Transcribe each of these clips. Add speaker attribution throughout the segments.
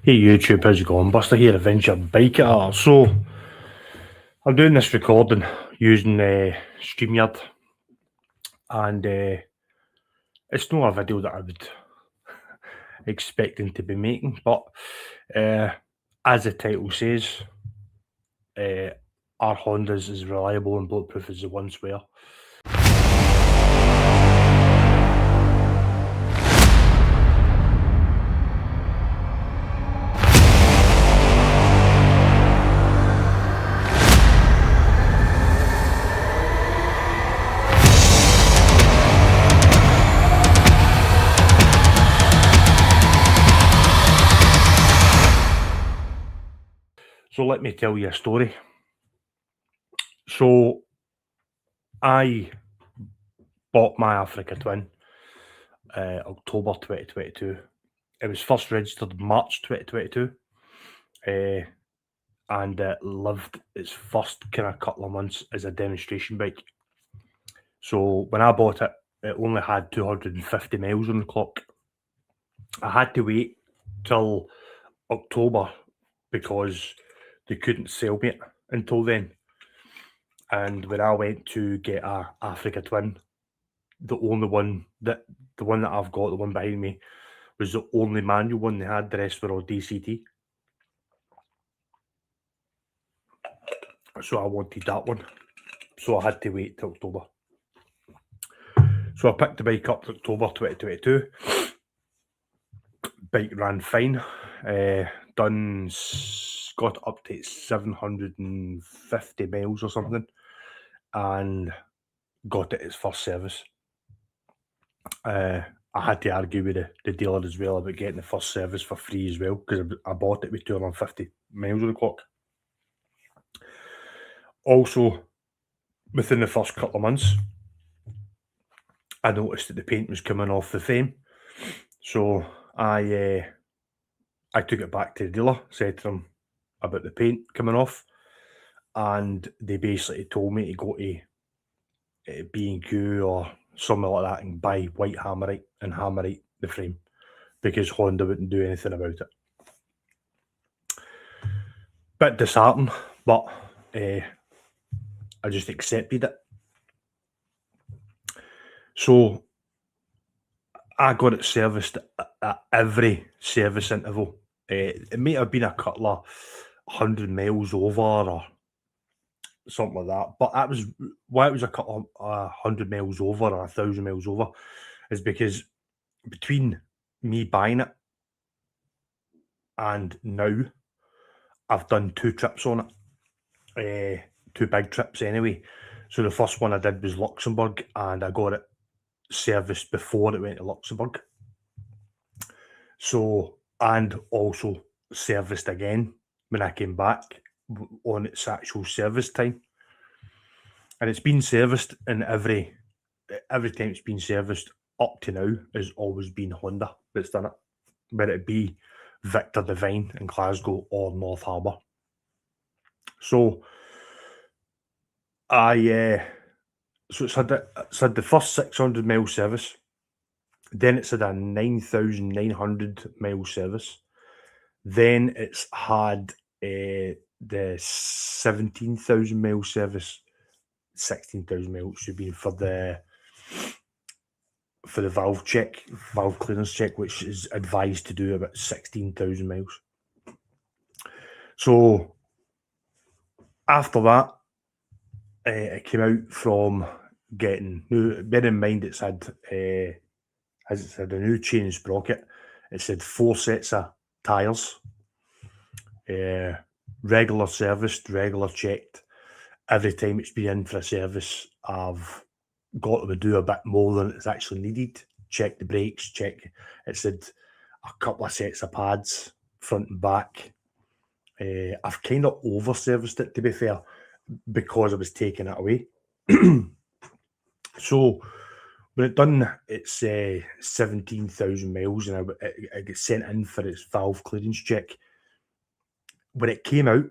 Speaker 1: Hey YouTube, how's it going? Buster here, Adventure Biker. So, I'm doing this recording using StreamYard, and it's not a video that I would expecting to be making, but as the title says, our Hondas is reliable and bulletproof as they once were. So let me tell you a story. So I bought my Africa Twin October 2022. It was first registered March 2022, and it lived its first kind of couple of months as a demonstration bike. So when I bought it, it only had 250 miles on the clock. I had to wait till October because they couldn't sell me it until then. And when I went to get a Africa Twin, the one that I've got, the one behind me, was the only manual one they had. The rest were all DCT. So I wanted that one. So I had to wait till October. So I picked the bike up in October 2022. Bike ran fine. Got up to 750 miles or something, and got it its first service. I had to argue with the dealer as well about getting the first service for free as well, because I bought it with 250 miles on the clock. Also, within the first couple of months, I noticed that the paint was coming off the frame. So I took it back to the dealer, said to them about the paint coming off, and they basically told me to go to B&Q or something like that and buy white hammerite and hammerite the frame, because Honda wouldn't do anything about it. Bit disheartening, but I just accepted it. So I got it serviced at every service interval. It may have been a couple of 100 miles over or something like that, but that was why it was a couple of 100 miles over or 1,000 miles over, is because between me buying it and now, I've done 2 trips on it, 2 big trips anyway. So the first one I did was Luxembourg, and I got it serviced before it went to Luxembourg. So, and also serviced again when I came back on its actual service time. And it's been serviced, and every time it's been serviced up to now has always been Honda that's done it, whether it be Victor Devine in Glasgow or North Harbour. So so it's had the first 600 mile service, then it's had a 9,900 mile service, then it's had the 17,000 mile service. 16,000 miles should be for the valve clearance check, which is advised to do about 16,000 miles. So after that, it came out from getting new. Bear in mind, it's had a new chain sprocket. It's had 4 sets of tyres, regular serviced, regular checked. Every time it's been in for a service, I've got to do a bit more than it's actually needed. Check the brakes, check. It's had a couple of sets of pads, front and back. I've kind of over-serviced it, to be fair, because I was taking it away. So when it done its 17,000 miles and it got sent in for its valve clearance check, when it came out,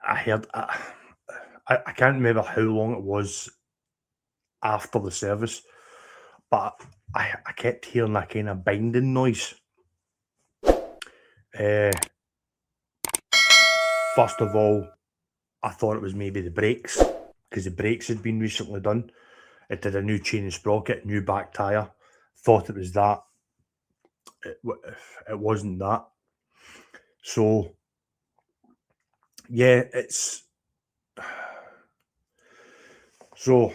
Speaker 1: I heard, I can't remember how long it was after the service, but I kept hearing that kind of binding noise. First of all, I thought it was maybe the brakes, because the brakes had been recently done. It did a new chain and sprocket, new back tyre. Thought it was that. It wasn't that. So, yeah, it's... So,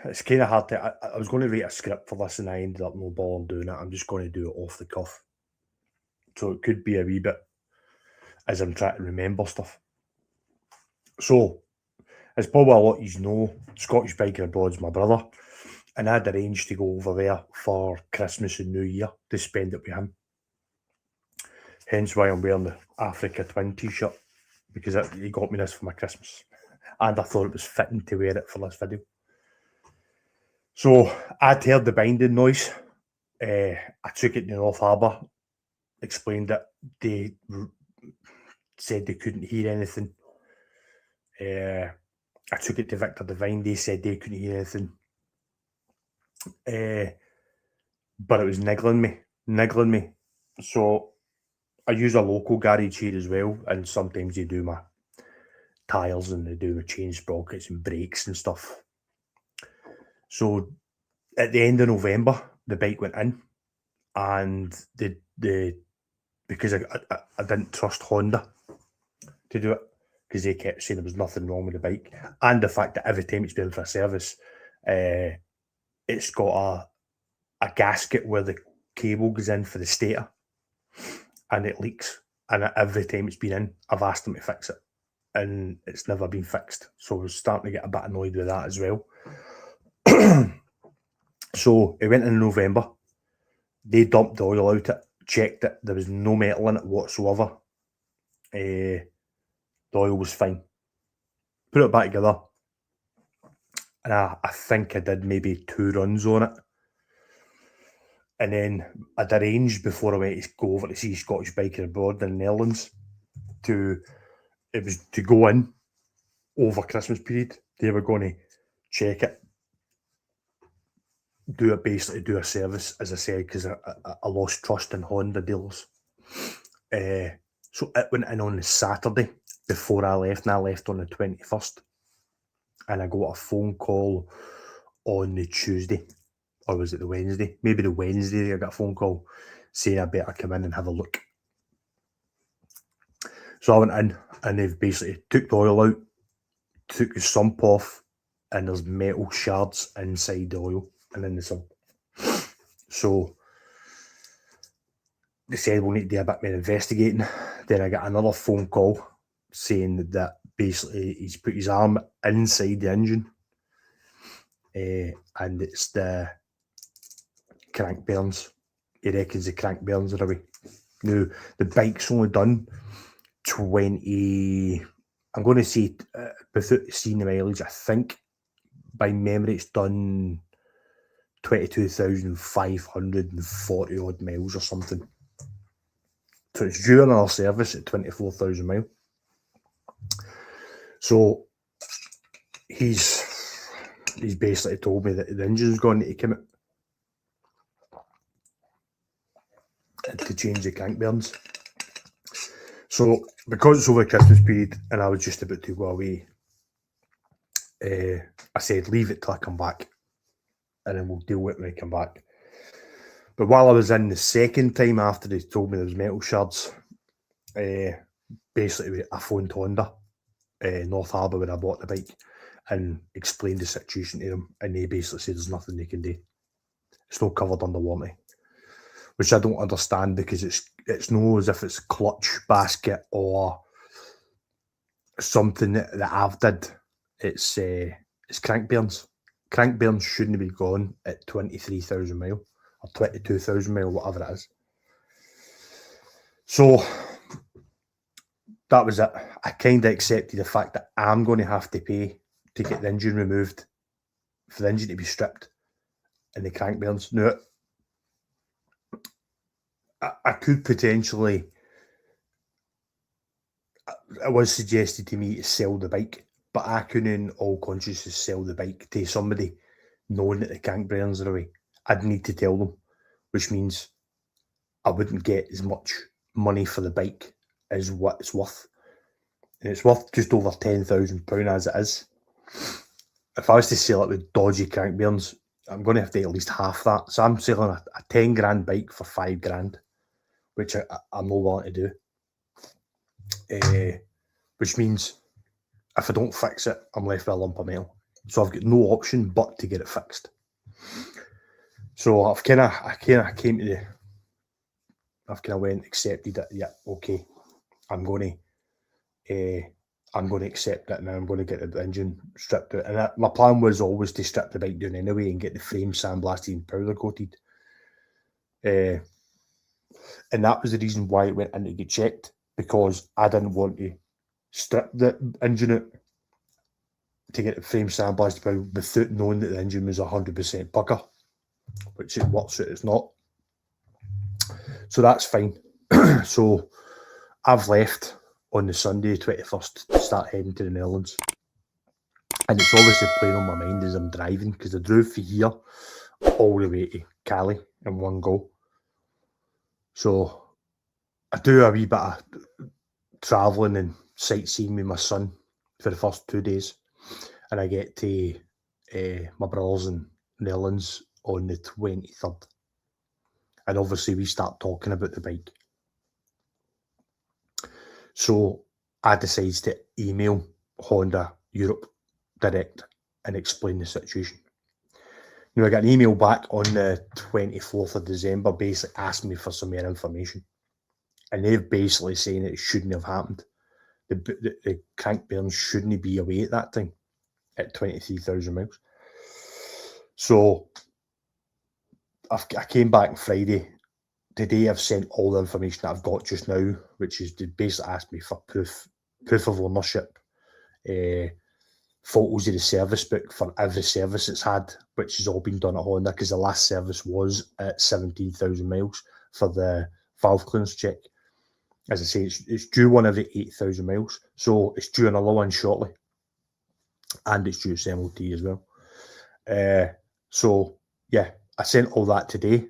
Speaker 1: it's kind of hard to... I was going to write a script for this and I ended up no bothering doing it. I'm just going to do it off the cuff. So it could be a wee bit as I'm trying to remember stuff. So, as probably a lot of you know, Scottish Biker Abroad's my brother. And I'd arranged to go over there for Christmas and New Year to spend it with him. Hence why I'm wearing the Africa Twin t-shirt, because he got me this for my Christmas. And I thought it was fitting to wear it for this video. So I'd heard the binding noise. I took it to North Harbour, explained it. They said they couldn't hear anything. I took it to Victor Devine. They said they couldn't hear anything. But it was niggling me. So I use a local garage here as well, and sometimes they do my tyres and they do my chain sprockets and brakes and stuff. So at the end of November, the bike went in, and because I didn't trust Honda to do it, because they kept saying there was nothing wrong with the bike, and the fact that every time it's been for a service, it's got a gasket where the cable goes in for the stator, and it leaks. And every time it's been in, I've asked them to fix it, and it's never been fixed. So I was starting to get a bit annoyed with that as well. So it went in November. They dumped the oil out it, checked it. There was no metal in it whatsoever. The oil was fine. Put it back together, and I think I did maybe 2 runs on it. And then I'd arranged before I went to go over to see Scottish Biker Abroad in the Netherlands to go in over Christmas period. They were going to check it, do a service, as I said, because I lost trust in Honda dealers. So it went in on the Saturday before I left, and I left on the 21st. And I got a phone call on the Tuesday, or was it the Wednesday? Maybe the Wednesday I got a phone call saying I better come in and have a look. So I went in, and they've basically took the oil out, took the sump off, and there's metal shards inside the oil and in the sump. So they said we'll need to do a bit more investigating. Then I got another phone call saying that basically he's put his arm inside the engine, and it's the crank bearings. He reckons the crank bearings are away. Now, the bike's only done 20, I'm going to say, without seeing the mileage, I think by memory it's done 22,540 odd miles or something. So it's due another service at 24,000 miles. So he's basically told me that the engine's going to come out to change the crank bearings. So because it's over Christmas period and I was just about to go away, I said leave it till I come back, and then we'll deal with it when I come back. But while I was in the second time after they told me there was metal shards, basically I phoned Honda, North Harbour, when I bought the bike, and explained the situation to them, and they basically said there's nothing they can do. It's not covered under warranty, which I don't understand, because it's no as if it's clutch basket or something that I've did. It's crank bearings. Crank bearings shouldn't be gone at 23,000 mile or 22,000 mile, whatever it is. So that was it. I kind of accepted the fact that I'm going to have to pay to get the engine removed, for the engine to be stripped, and the crank bearings. Now, I could potentially, it was suggested to me to sell the bike, but I couldn't in all consciousness sell the bike to somebody knowing that the crank bearings are away. I'd need to tell them, which means I wouldn't get as much money for the bike as what it's worth. And it's worth just over £10,000 as it is. If I was to sell it with dodgy crank bearings, I'm going to have to at least half that. So I'm selling a 10 grand bike for 5 grand, which I'm not willing to do. Which means if I don't fix it, I'm left with a lump of metal. So I've got no option but to get it fixed. So I kind of went, accepted it. Yeah, okay. I'm going to accept it now. I'm going to get the engine stripped out. And my plan was always to strip the bike down anyway and get the frame sandblasted and powder coated. And that was the reason why it went in to get checked, because I didn't want to strip the engine out to get the frame sandblasted without knowing that the engine was 100% pucker, which it works out it's not. So that's fine. So I've left on the Sunday, 21st, to start heading to the Netherlands. And it's obviously playing on my mind as I'm driving, because I drove from here all the way to Cali in one go. So I do a wee bit of travelling and sightseeing with my son for the first 2 days. And I get to my brother's in Netherlands on the 23rd. And obviously we start talking about the bike. So I decided to email Honda Europe direct and explain the situation. Now I got an email back on the 24th of December basically asking me for some more information. And they're basically saying it shouldn't have happened. The crank bearings shouldn't be away at that time at 23,000 miles. So I came back on Friday. Today I've sent all the information that I've got just now, which is to basically ask me for proof of ownership, photos of the service book for every service it's had, which has all been done at Honda, because the last service was at 17,000 miles for the valve clearance check. As I say, it's due one every 8,000 miles, so it's due another one shortly, and it's due its MOT as well. So yeah, I sent all that today,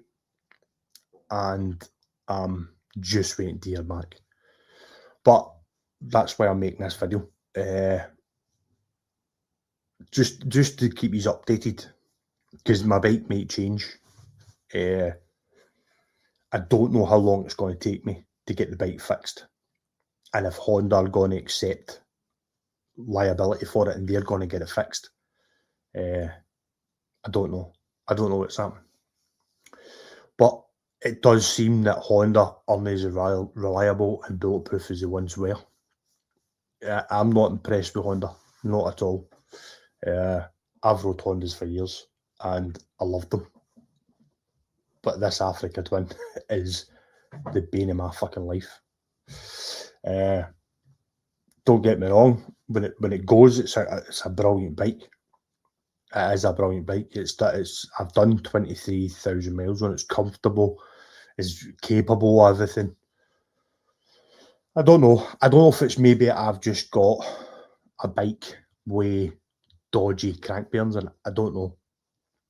Speaker 1: and I'm just waiting to hear back. But that's why I'm making this video. Just to keep you updated, because my bike might change. I don't know how long it's going to take me to get the bike fixed, and if Honda are going to accept liability for it and they're going to get it fixed. I don't know. I don't know what's happening. But it does seem that Honda aren't as reliable and bulletproof as they once were. I'm not impressed with Honda, not at all. I've rode Hondas for years and I love them. But this Africa Twin is the bane of my fucking life. Don't get me wrong, when it goes, it's a brilliant bike. It is a brilliant bike. I've done 23,000 miles on it. It's comfortable. It's capable of everything. I don't know. I don't know if it's maybe I've just got a bike with dodgy crank bearings in it. I don't know.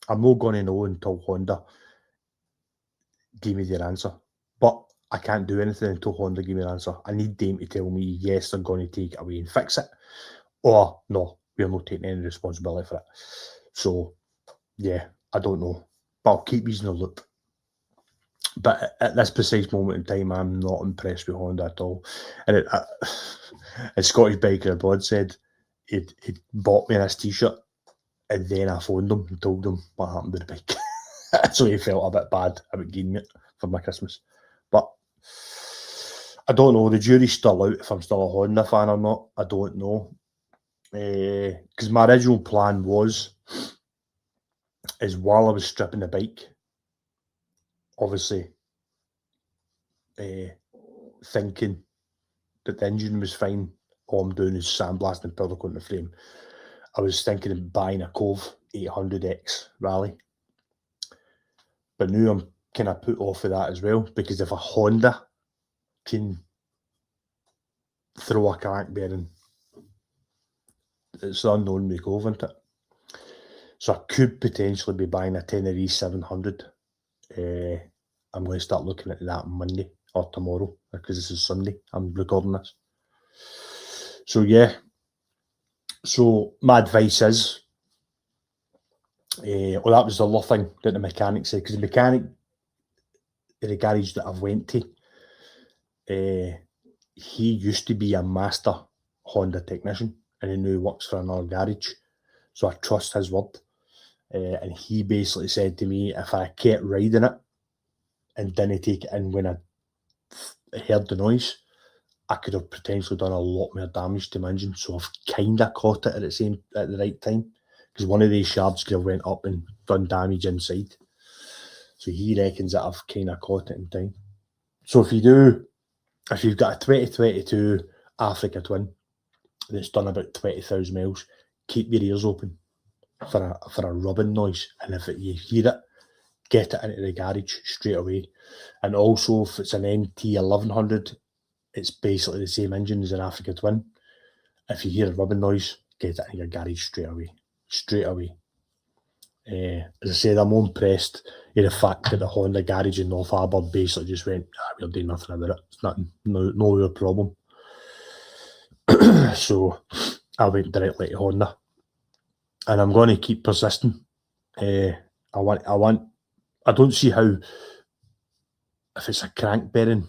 Speaker 1: I'm not going to know until Honda give me their answer. But I can't do anything until Honda give me an answer. I need them to tell me, yes, they're going to take it away and fix it. Or, no, we're not taking any responsibility for it. So, yeah, I don't know. But I'll keep these in the loop. But at this precise moment in time, I'm not impressed with Honda at all. And a Scottish biker abroad said he'd bought me this t-shirt, and then I phoned him and told him what happened to the bike. So he felt a bit bad about getting it for my Christmas. But I don't know. The jury's still out if I'm still a Honda fan or not. I don't know. Because my original plan is while I was stripping the bike, obviously thinking that the engine was fine, all I'm doing is sandblasting powder coating the frame. I was thinking of buying a Cove 800X Rally. But now I'm kind of put off of that as well, because if a Honda can throw a crank bearing, it's the unknown with Cove, isn't it? So I could potentially be buying a Tenerife 700. I'm going to start looking at that on Monday or tomorrow, because this is Sunday. I'm recording this. So yeah. So my advice is, well, that was the other thing that the mechanic said, because the mechanic in the garage that I've went to, he used to be a master Honda technician, and he now works for another garage. So I trust his word. And he basically said to me, if I kept riding it and didn't take it in when I heard the noise, I could have potentially done a lot more damage to my engine. So I've kind of caught it at the right time, because one of these shards could have went up and done damage inside. So he reckons that I've kind of caught it in time. So if you've got a 2022 Africa Twin that's done about 20,000 miles, keep your ears open for a rubbing noise, and if you hear it, get it into the garage straight away. And also, if it's an NT1100, it's basically the same engine as an Africa Twin. If you hear a rubbing noise, get it in your garage straight away. As I said, I'm impressed with the fact that the Honda garage in North Harbour basically just went, we're doing nothing about it. It's nothing, no real problem. So I went directly to Honda, and I'm going to keep persisting. I don't see how, if it's a crank bearing,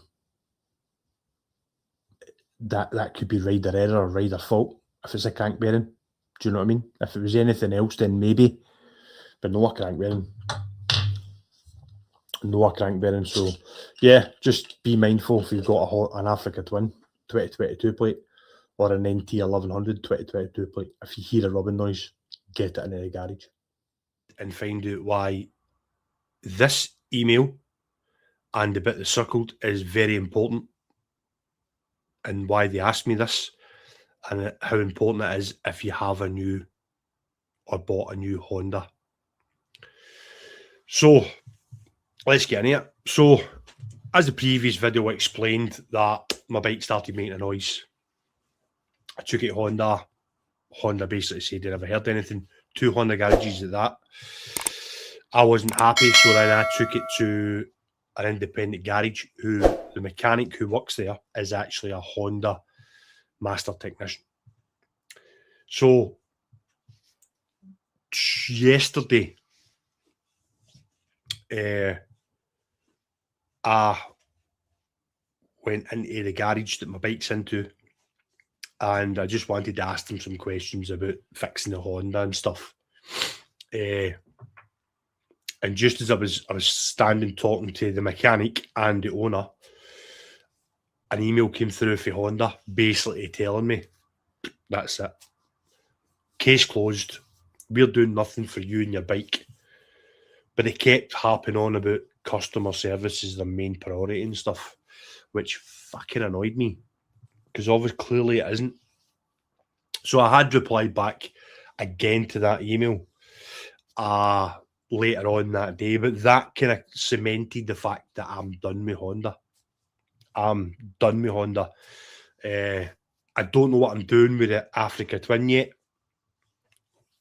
Speaker 1: that could be rider error or rider fault. If it's a crank bearing, do you know what I mean? If it was anything else, then maybe, but no a crank bearing. So yeah, just be mindful if you've got an Africa Twin 2022 plate or an NT1100 2022 plate. If you hear a rubbing noise, get it in the garage. And find out why this email and the bit that's circled is very important, and why they asked me this, and how important it is if you have a new or bought a new Honda. So let's get into it. So as the previous video explained, that my bike started making a noise. I took it to Honda. Honda basically said they never heard anything. 2 Honda garages at that. I wasn't happy, so then I took it to an independent garage, who the mechanic who works there is actually a Honda master technician. So yesterday, I went into the garage that my bike's into, and I just wanted to ask them some questions about fixing the Honda and stuff. And just as I was standing talking to the mechanic and the owner, an email came through for Honda, basically telling me, that's it. Case closed. We're doing nothing for you and your bike. But they kept harping on about customer service is their main priority and stuff, which fucking annoyed me, because obviously clearly it isn't. So I had replied back again to that email later on that day, but that kind of cemented the fact that I'm done with Honda. I don't know what I'm doing with the Africa Twin yet,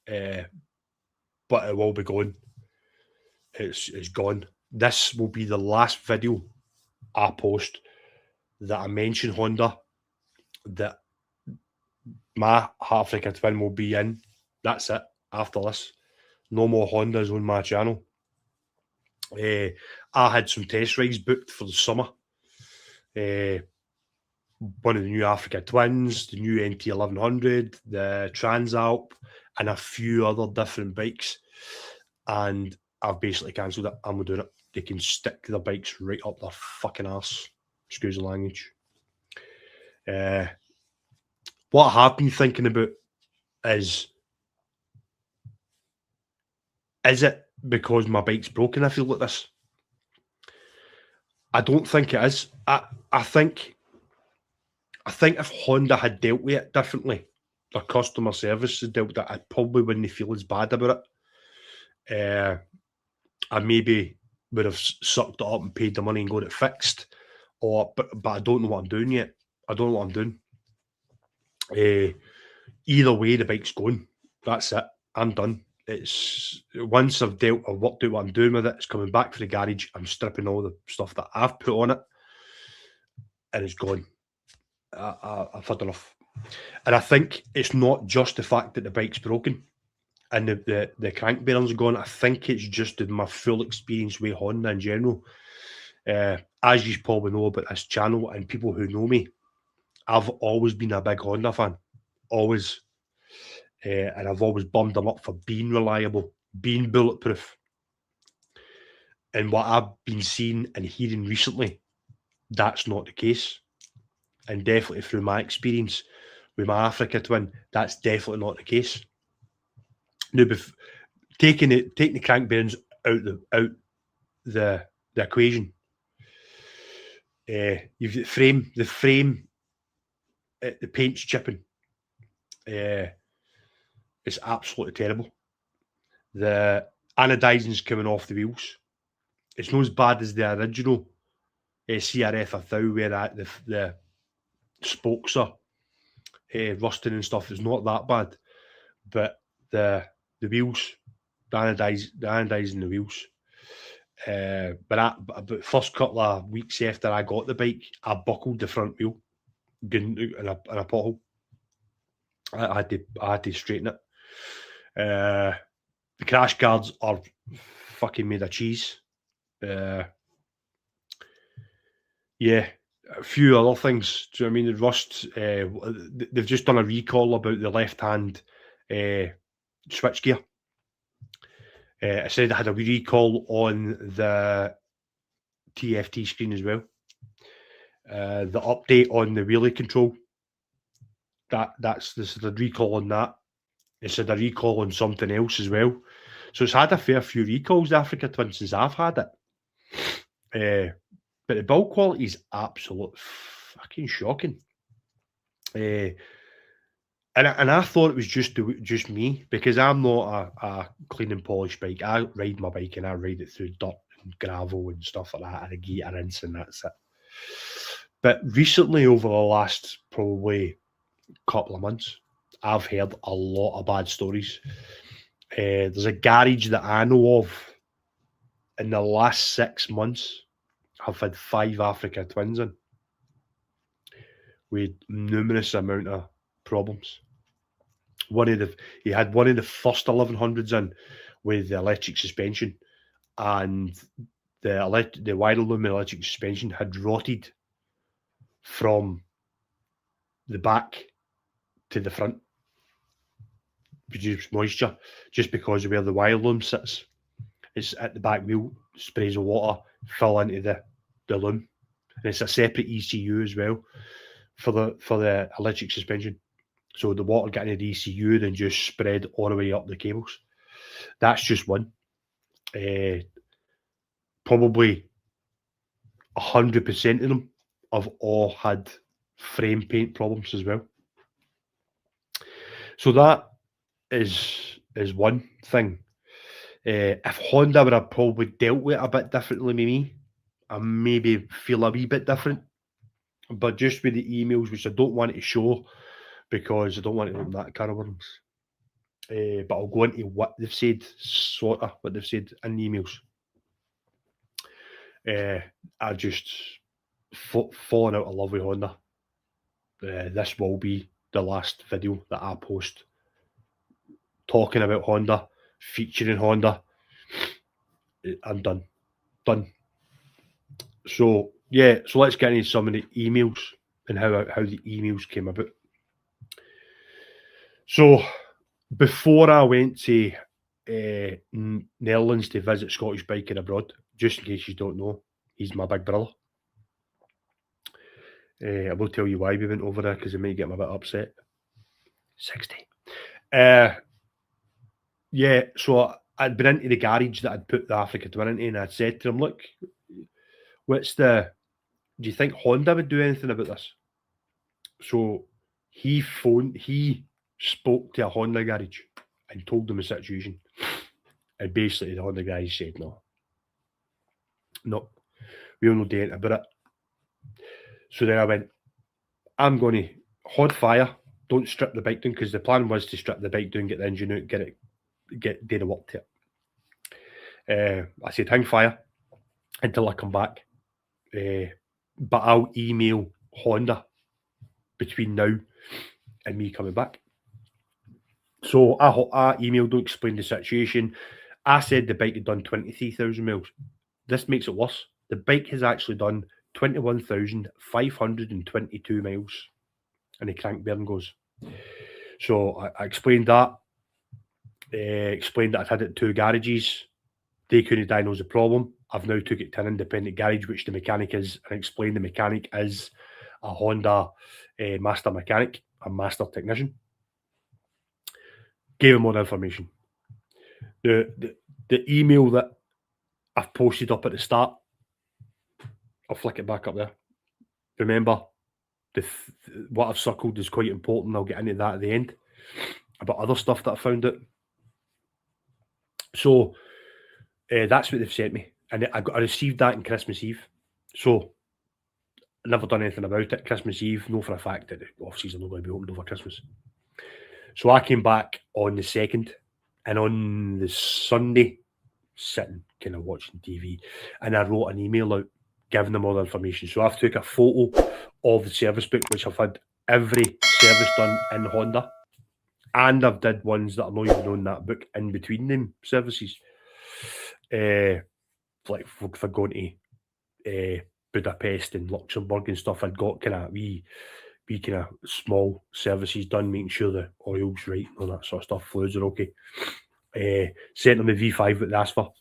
Speaker 1: but it will be gone. It's gone. This will be the last video I post that I mention Honda, that my Africa Twin will be in. That's it. After this, no more Hondas on my channel. I had some test rides booked for the summer. One of the new Africa Twins, the new NT1100, the Transalp, and a few other different bikes. And I've basically cancelled it. I'm doing it. They can stick their bikes right up their fucking arse. Excuse the language. What I have been thinking about is it because my bike's broken I feel like this? I don't think it is. I think if Honda had dealt with it differently, their customer service had dealt with it, I probably wouldn't feel as bad about it. I maybe would have sucked it up and paid the money and got it fixed. But I don't know what I'm doing yet. I don't know what I'm doing. Either way, the bike's going. That's it. I'm done. it's once I've worked out what I'm doing with it, it's coming back to the garage. I'm stripping all the stuff that I've put on it, and it's gone. I've had enough. And I think it's not just the fact that the bike's broken and the crank bearings are gone. I think it's just my full experience with Honda in general. As you probably know about this channel and people who know me, I've always been a big Honda fan. Always. And I've always bummed them up for being reliable, being bulletproof. And what I've been seeing and hearing recently, that's not the case. And definitely through my experience with my Africa Twin, that's definitely not the case. Now, taking the crank bearings out the equation, you've got the frame, the paint's chipping. It's absolutely terrible. The anodizing's coming off the wheels. It's not as bad as the original CRF 1000 where the spokes are rusting and stuff. It's not that bad, but the wheels, the anodizing the wheels. But first couple of weeks after I got the bike, I buckled the front wheel in a pothole. I had to straighten it. The crash guards are fucking made of cheese. Yeah, a few other things. Do you know what I mean? The rust. They've just done a recall about the left-hand switchgear. I said I had a recall on the TFT screen as well. The update on the wheelie control. This is a recall on that. It's had a recall on something else as well. So it's had a fair few recalls, the Africa Twin, since I've had it. But the build quality is absolutely fucking shocking. And I thought it was just me, because I'm not a clean and polished bike. I ride my bike and I ride it through dirt and gravel and stuff like that, and I get a rinse and that's it. But recently, over the last probably couple of months, I've heard a lot of bad stories. There's a garage that I know of in the last 6 months. I've had 5 Africa Twins in with numerous amount of problems. He had one of the first 1100s in with the electric suspension, and the wire loom electric suspension had rotted from the back to the front, produced moisture just because of where the wire loom sits. It's at the back wheel, sprays of water fill into the loom, and it's a separate ECU as well for the electric suspension. So the water getting into the ECU then just spread all the way up the cables. That's just one. Probably 100% of them have all had frame paint problems as well. So that is one thing. If Honda would have probably dealt with it a bit differently with me, I maybe feel a wee bit different. But just with the emails, which I don't want to show because I don't want to open that can of worms. But I'll go into what they've said, sort of what they've said in the emails. I just fallen out of love with Honda. This will be the last video that I post talking about Honda, featuring Honda. I'm done. So yeah, so let's get into some of the emails and how the emails came about. So before I went to Netherlands to visit Scottish Biking Abroad, just in case you don't know, he's my big brother. I will tell you why we went over there, because it might get me a bit upset. 60. Yeah, so I'd been into the garage that I'd put the Africa Twin into, and I'd said to him, look, do you think Honda would do anything about this? So he spoke to a Honda garage and told them the situation. And basically the Honda guys said, no, we'll not do anything about it. So then I went, I'm going to hold fire, don't strip the bike down, because the plan was to strip the bike down, get the engine out, get it do the work to it. I said hang fire until I come back, but I'll email Honda between now and me coming back. So I emailed to explain the situation. I said the bike had done 23,000 miles. This makes it worse. The bike has actually done 21,522 miles, and the crank bearing goes. So I explained that. Explained that I'd had it at 2 garages. They couldn't diagnose the problem. I've now took it to an independent garage, which the mechanic is, and explained the mechanic is a Honda master mechanic, a master technician. Gave him all the information. The email that I've posted up at the start, I'll flick it back up there. Remember, what I've circled is quite important. I'll get into that at the end about other stuff that I found out. So that's what they've sent me, and I received that on Christmas Eve. So I never done anything about it. Christmas Eve, know for a fact that the offices are not going to be opened over Christmas. So I came back on the 2nd, and on the Sunday, sitting kind of watching TV, and I wrote an email out giving them all the information. So I've took a photo of the service book, which I've had every service done in Honda, and I've did ones that are not even on that book in between them services. Like for going to Budapest and Luxembourg and stuff, I'd got kind of wee kind of small services done, making sure the oil's right and all that sort of stuff, fluids are okay. Sent them the V5 that they asked for.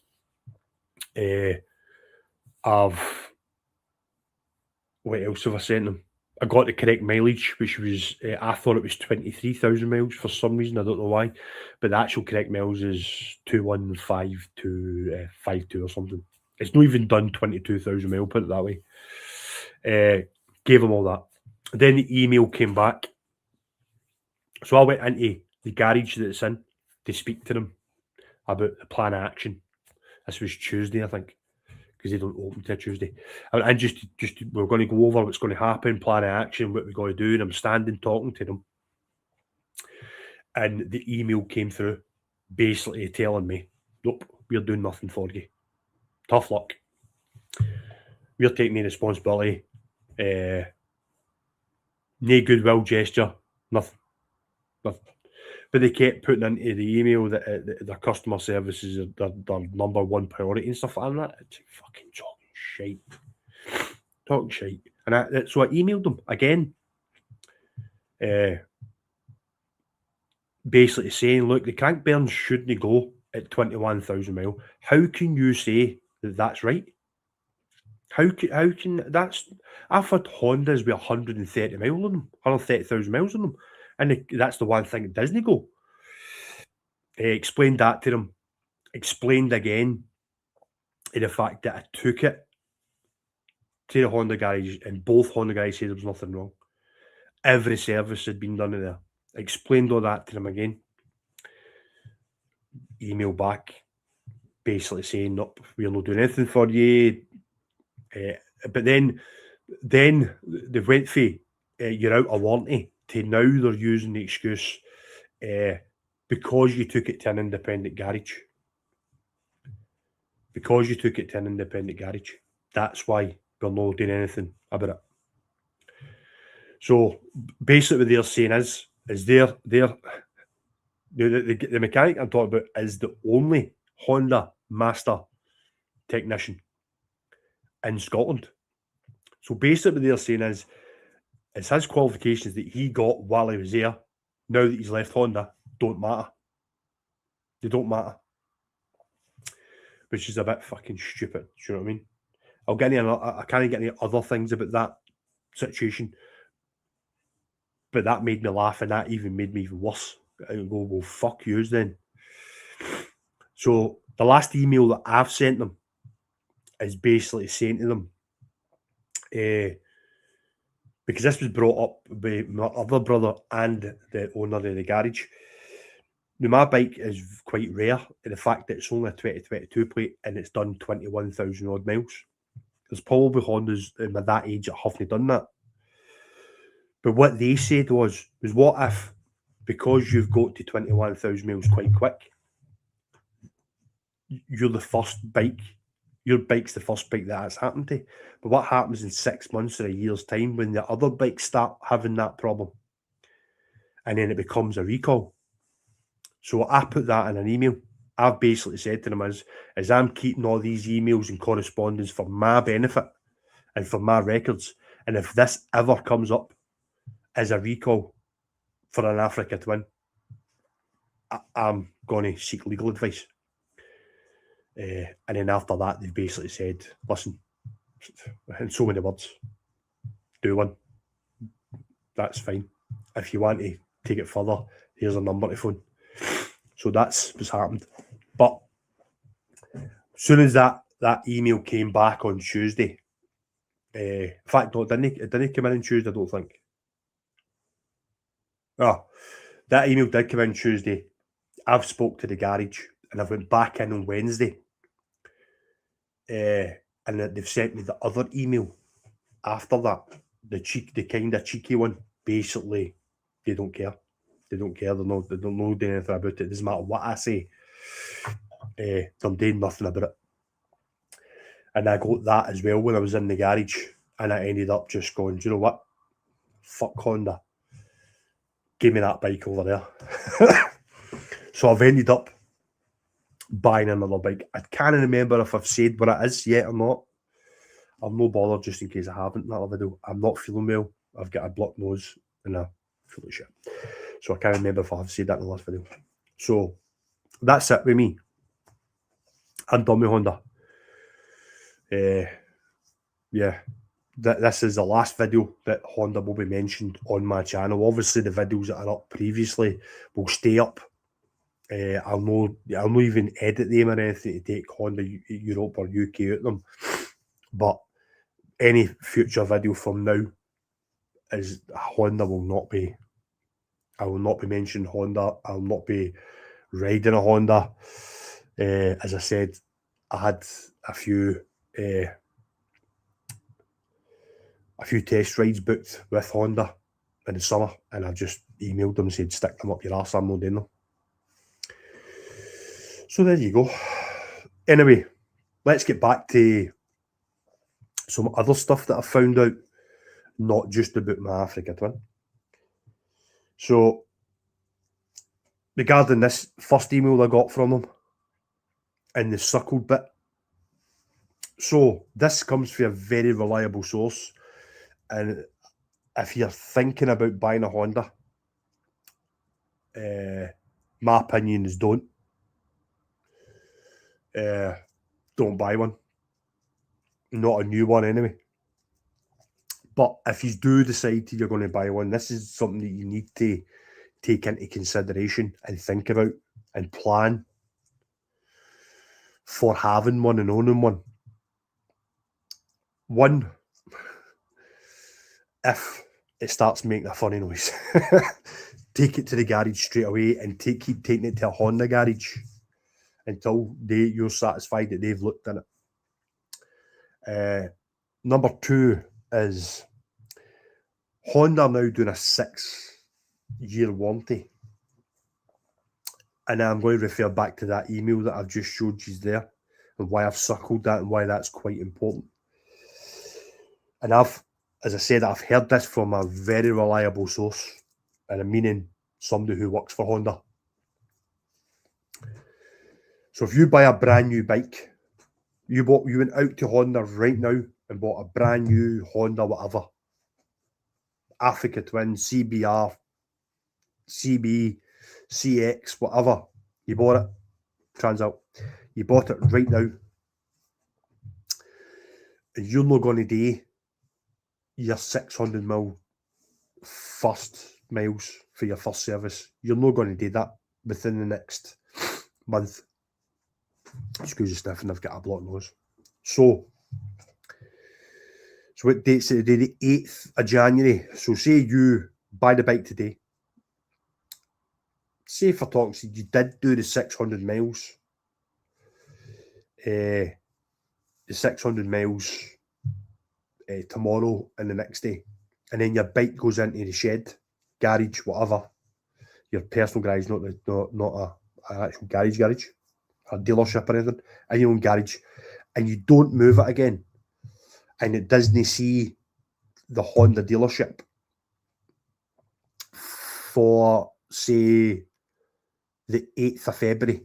Speaker 1: What else have I sent them? I got the correct mileage, which was, I thought it was 23,000 miles for some reason, I don't know why, but the actual correct miles is 215252 or something. It's not even done 22,000 miles, put it that way. Gave them all that. Then the email came back. So I went into the garage that it's in to speak to them about the plan of action. This was Tuesday, I think, because they don't open till Tuesday. And just we're going to go over what's going to happen, plan of action, what we're going to do. And I'm standing talking to them. And the email came through basically telling me, nope, we're doing nothing for you. Tough luck. We're taking the responsibility. No goodwill gesture, nothing. But they kept putting into the email that their customer services are their number one priority and stuff like that. It's fucking talking shite. And so I emailed them again, basically saying, look, the crank bearings shouldn't go at 21,000 mile. How can you say that that's right? How can that's? I've had Hondas with 130 miles on them, 130,000 miles on them, and that's the one thing that doesn't go. Explained that to them. Explained again the fact that I took it to the Honda garage, and both Honda guys said there was nothing wrong. Every service had been done in there. Explained all that to them again. Email back, basically saying, nope, we're not doing anything for you. But then they went for you're out of warranty to now they're using the excuse because you took it to an independent garage. Because you took it to an independent garage. That's why we're not doing anything about it. So basically what they're saying is the mechanic I'm talking about is the only Honda master technician in Scotland. So basically what they're saying is it's his qualifications that he got while he was there, now that he's left Honda, don't matter. They don't matter. Which is a bit fucking stupid. Do you know what I mean? I can't get any other things about that situation. But that made me laugh, and that even made me even worse. I go, well, fuck yous then. So the last email that I've sent them is basically saying to them, because this was brought up by my other brother and the owner of the garage. Now, my bike is quite rare in the fact that it's only a 2022 plate and it's done 21,000 odd miles. There's probably Hondas in that age that haven't done that. But what they said was what if, because you've got to 21,000 miles quite quick, you're the first bike. Your bike's the first bike that's happened to. But what happens in 6 months or a year's time when the other bikes start having that problem? And then it becomes a recall. So I put that in an email. I've basically said to them as I'm keeping all these emails and correspondence for my benefit and for my records. And if this ever comes up as a recall for an Africa Twin, I'm going to seek legal advice. And then after that, they've basically said, listen, in so many words, do one. That's fine. If you want to take it further, here's a number to phone. So that's what's happened. But as soon as that email came back on Tuesday, in fact, no, it didn't come in on Tuesday, I don't think. Oh, that email did come in Tuesday. I've spoke to the garage and I've went back in on Wednesday. And they've sent me the other email after that, the kind of cheeky one. Basically, they don't care. They don't care. They don't know anything about it. It doesn't matter what I say. They're doing nothing about it. And I got that as well when I was in the garage, and I ended up just going, do you know what? Fuck Honda. Give me that bike over there. So I've ended up buying another bike. I can't remember if I've said what it is yet or not. I'm no bother just in case I haven't in that video. I'm not feeling well. I've got a blocked nose and a full of shit. So I can't remember if I've said that in the last video. So that's it with me. I'm done with Honda. Yeah. This is the last video that Honda will be mentioned on my channel. Obviously, the videos that are up previously will stay up. I'll not even edit them or anything to take Honda Europe or UK out of them. But any future video from now is Honda will not be. I will not be mentioning Honda. I'll not be riding a Honda. As I said, I had a few test rides booked with Honda in the summer, and I just emailed them and said, stick them up your arse, I'm not doing them. So there you go. Anyway, let's get back to some other stuff that I found out, not just about my Africa Twin. So, regarding this first email I got from them, and the circled bit. So, this comes from a very reliable source. And if you're thinking about buying a Honda, my opinion is don't. Don't buy one. Not a new one anyway. But if you do decide you're going to buy one, this is something that you need to take into consideration and think about and plan for having one and owning one. One, if it starts making a funny noise, take it to the garage straight away and keep taking it to a Honda garage until you're satisfied that they've looked in it. Number two is Honda now doing a 6-year warranty. And I'm going to refer back to that email that I've just showed you there and why I've circled that and why that's quite important. And as I said, I've heard this from a very reliable source, and I'm meaning somebody who works for Honda. So if you buy a brand new bike, you went out to Honda right now and bought a brand new Honda whatever, Africa Twin, CBR, CB, CX, whatever. You bought it, Transalp. You bought it right now. And you're not going to do your 600 mil first miles for your first service. You're not going to do that within the next month. Excuse me, sniffing, I've got a blocked nose. So what date's it? The 8th of January. So say you buy the bike today. Say for talks, you did do the 600 miles. The 600 miles tomorrow and the next day. And then your bike goes into the shed, garage, whatever. Your personal garage, not an actual garage. a dealership or anything, in your own garage, and you don't move it again, and it doesn't see the Honda dealership for, say, the 8th of February,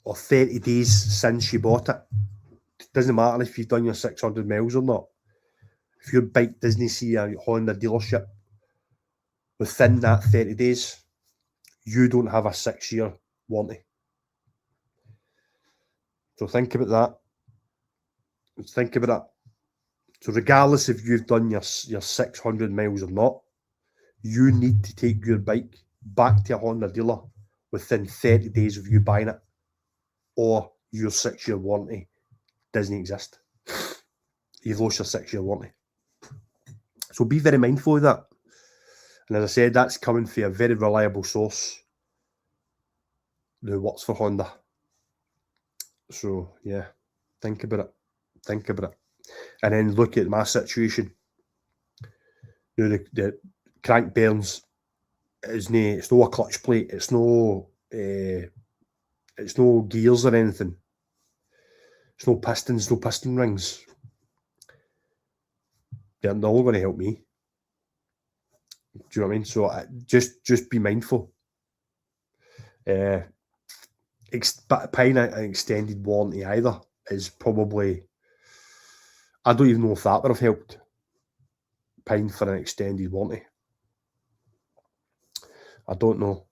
Speaker 1: or 30 days since you bought it. It doesn't matter if you've done your 600 miles or not. If your bike doesn't see a Honda dealership within that 30 days, you don't have a 6-year warranty. So think about that. Think about it. So regardless if you've done your 600 miles or not, you need to take your bike back to a Honda dealer within 30 days of you buying it, or your 6-year warranty doesn't exist. You've lost your 6-year warranty. So be very mindful of that. And as I said, that's coming from a very reliable source who works for Honda. So yeah, think about it. Think about it. And then look at my situation. You know, the crank bearings it's no a clutch plate, it's no gears or anything. It's no pistons, no piston rings. They're all going to help me. Do you know what I mean? So just be mindful. But paying an extended warranty either is probably, I don't even know if that would have helped. Paying for an extended warranty. I don't know.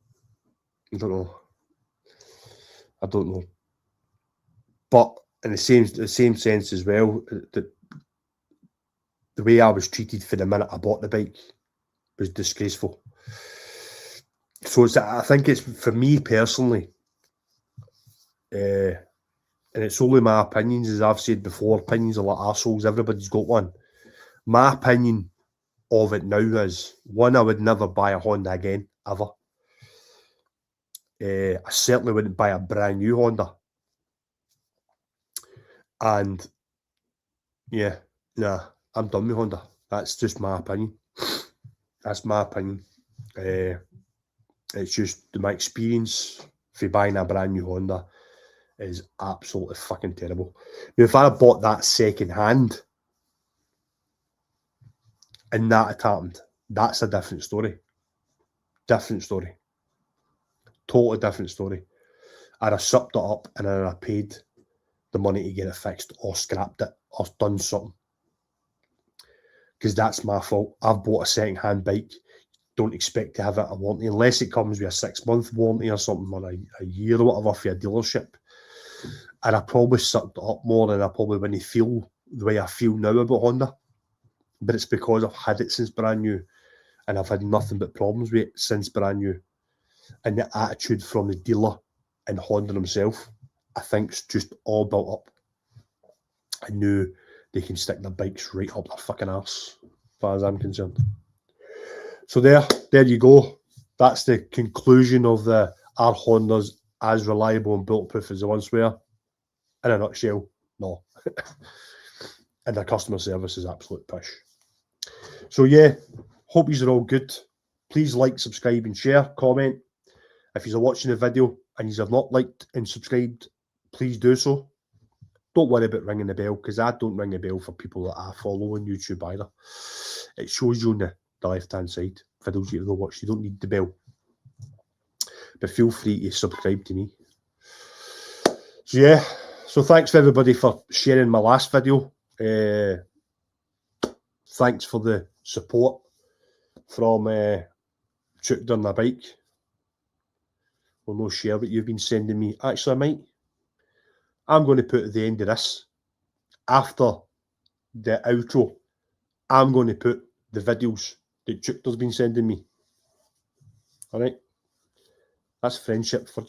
Speaker 1: But in the same sense as well, the way I was treated for the minute I bought the bike was disgraceful. So I think it's, for me personally, and it's only my opinions, as I've said before, opinions are like arseholes, everybody's got one. My opinion of it now is, one, I would never buy a Honda again, ever. I certainly wouldn't buy a brand new Honda. And yeah, nah, I'm done with Honda. That's just my opinion. That's my opinion. It's just my experience for buying a brand new Honda is absolutely fucking terrible. Now, if I had bought that second hand and that had happened, that's a different story. Different story. Totally different story. I'd have supped it up and I'd have paid the money to get it fixed, or scrapped it, or done something. Because that's my fault. I've bought a second-hand bike. Don't expect to have it a warranty unless it comes with a 6-month warranty or something, or a year or whatever for a dealership. And I probably sucked it up more than I probably wouldn't feel the way I feel now about Honda. But it's because I've had it since brand new, and I've had nothing but problems with it since brand new. And the attitude from the dealer and Honda himself, I think, is just all built up. I knew they can stick their bikes right up their fucking arse, as far as I'm concerned. So there you go. That's the conclusion of our Hondas as reliable and bulletproof as they once were. In a nutshell, no. And their customer service is absolute pish. So yeah, hope you're all good. Please like, subscribe and share, comment. If you're watching the video and you have not liked and subscribed, please do so. Don't worry about ringing the bell, because I don't ring the bell for people that I follow on YouTube either. It shows you on the left-hand side. For those of you who watch, you don't need the bell. But feel free to subscribe to me. So yeah, so thanks for everybody for sharing my last video. Thanks for the support from Chucked on my bike. Will no share what you've been sending me. Actually, I'm going to put at the end of this, after the outro, I'm going to put the videos that Chucked has been sending me. Alright? That's friendship for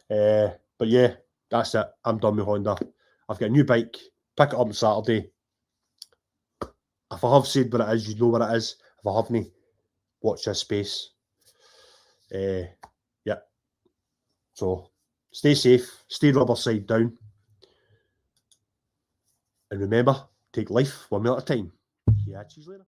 Speaker 1: you. But yeah, that's it. I'm done with Honda. I've got a new bike. Pick it up on Saturday. If I have said what it is, you know what it is. If I haven't, watch this space. Yeah. So, stay safe. Stay rubber side down. And remember, take life one meal at a time. Yeah, cheers later.